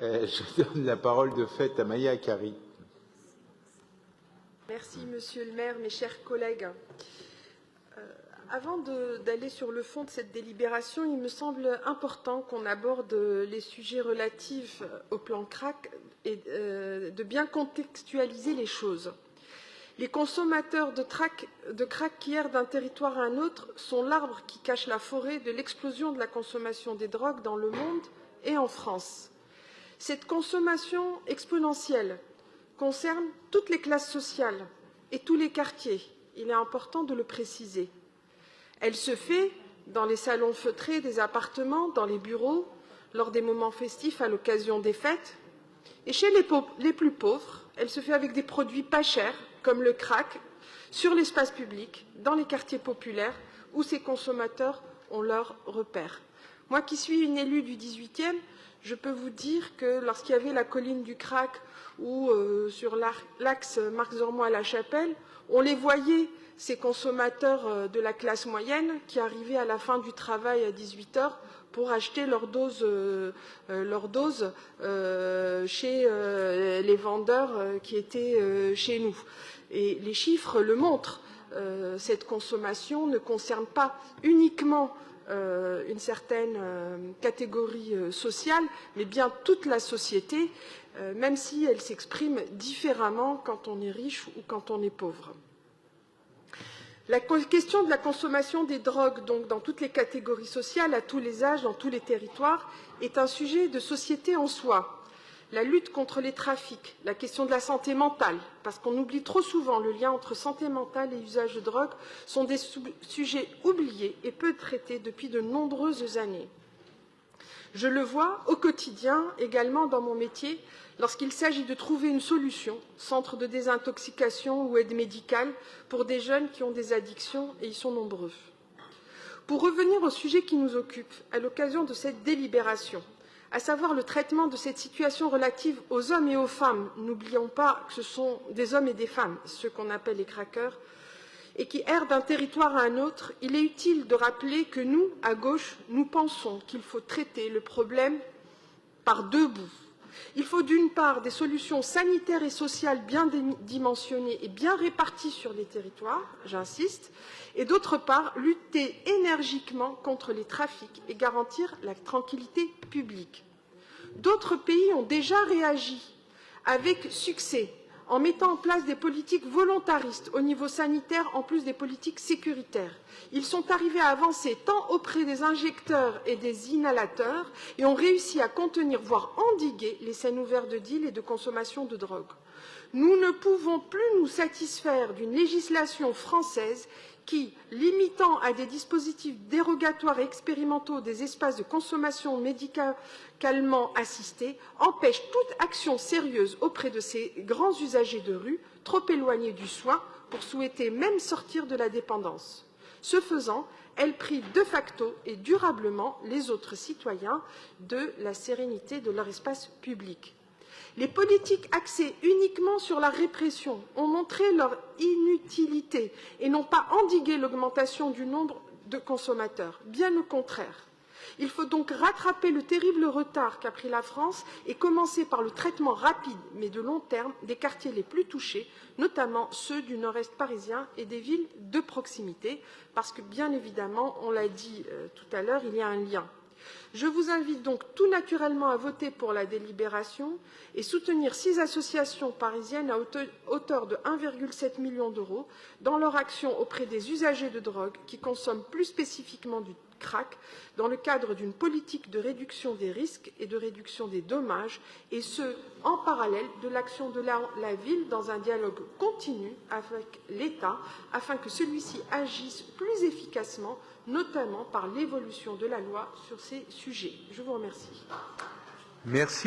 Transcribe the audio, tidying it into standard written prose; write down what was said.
Je donne la parole de fait à Maya Akari. Merci, Monsieur le maire, mes chers collègues. Avant d'aller sur le fond de cette délibération, il me semble important qu'on aborde les sujets relatifs au plan crack et de bien contextualiser les choses. Les consommateurs de crack qui errent d'un territoire à un autre sont l'arbre qui cache la forêt de l'explosion de la consommation des drogues dans le monde et en France. Cette consommation exponentielle concerne toutes les classes sociales et tous les quartiers. Il est important de le préciser. Elle se fait dans les salons feutrés des appartements, dans les bureaux, lors des moments festifs à l'occasion des fêtes. Et chez les plus pauvres, elle se fait avec des produits pas chers, comme le crack, sur l'espace public, dans les quartiers populaires, où ces consommateurs ont leur repère. Moi qui suis une élue du 18e, je peux vous dire que lorsqu'il y avait la colline du crack ou sur l'axe Marc-Zormois à la Chapelle, on les voyait, ces consommateurs de la classe moyenne qui arrivaient à la fin du travail à 18 h pour acheter leur dose chez les vendeurs qui étaient chez nous. Et les chiffres le montrent. Cette consommation ne concerne pas uniquement une certaine catégorie sociale, mais bien toute la société, même si elle s'exprime différemment quand on est riche ou quand on est pauvre. La question de la consommation des drogues, donc dans toutes les catégories sociales, à tous les âges, dans tous les territoires, est un sujet de société en soi. La lutte contre les trafics, la question de la santé mentale, parce qu'on oublie trop souvent le lien entre santé mentale et usage de drogue, sont des sujets oubliés et peu traités depuis de nombreuses années. Je le vois au quotidien, également dans mon métier, lorsqu'il s'agit de trouver une solution, centre de désintoxication ou aide médicale, pour des jeunes qui ont des addictions, et ils sont nombreux. Pour revenir au sujet qui nous occupe, à l'occasion de cette délibération, à savoir le traitement de cette situation relative aux hommes et aux femmes, n'oublions pas que ce sont des hommes et des femmes, ceux qu'on appelle les craqueurs, et qui errent d'un territoire à un autre, il est utile de rappeler que nous, à gauche, nous pensons qu'il faut traiter le problème par deux bouts. Il faut d'une part des solutions sanitaires et sociales bien dimensionnées et bien réparties sur les territoires, j'insiste, et d'autre part lutter énergiquement contre les trafics et garantir la tranquillité publique. D'autres pays ont déjà réagi avec succès en mettant en place des politiques volontaristes au niveau sanitaire en plus des politiques sécuritaires. Ils sont arrivés à avancer tant auprès des injecteurs et des inhalateurs et ont réussi à contenir, voire endiguer, les scènes ouvertes de deal et de consommation de drogue. Nous ne pouvons plus nous satisfaire d'une législation française qui, limitant à des dispositifs dérogatoires et expérimentaux des espaces de consommation médicalement assistés, empêche toute action sérieuse auprès de ces grands usagers de rue, trop éloignés du soin pour souhaiter même sortir de la dépendance. Ce faisant, elle prive de facto et durablement les autres citoyens de la sérénité de leur espace public. Les politiques axées uniquement sur la répression ont montré leur inutilité et n'ont pas endigué l'augmentation du nombre de consommateurs. Bien au contraire. Il faut donc rattraper le terrible retard qu'a pris la France et commencer par le traitement rapide, mais de long terme, des quartiers les plus touchés, notamment ceux du nord-est parisien et des villes de proximité, parce que, bien évidemment, on l'a dit tout à l'heure, il y a un lien. Je vous invite donc tout naturellement à voter pour la délibération et soutenir 6 associations parisiennes à hauteur de 1,7 million d'euros dans leur action auprès des usagers de drogue qui consomment plus spécifiquement du crack dans le cadre d'une politique de réduction des risques et de réduction des dommages, et ce, en parallèle de l'action de la ville dans un dialogue continu avec l'État afin que celui-ci agisse plus efficacement, notamment par l'évolution de la loi sur ces sujets. Je vous remercie. Merci.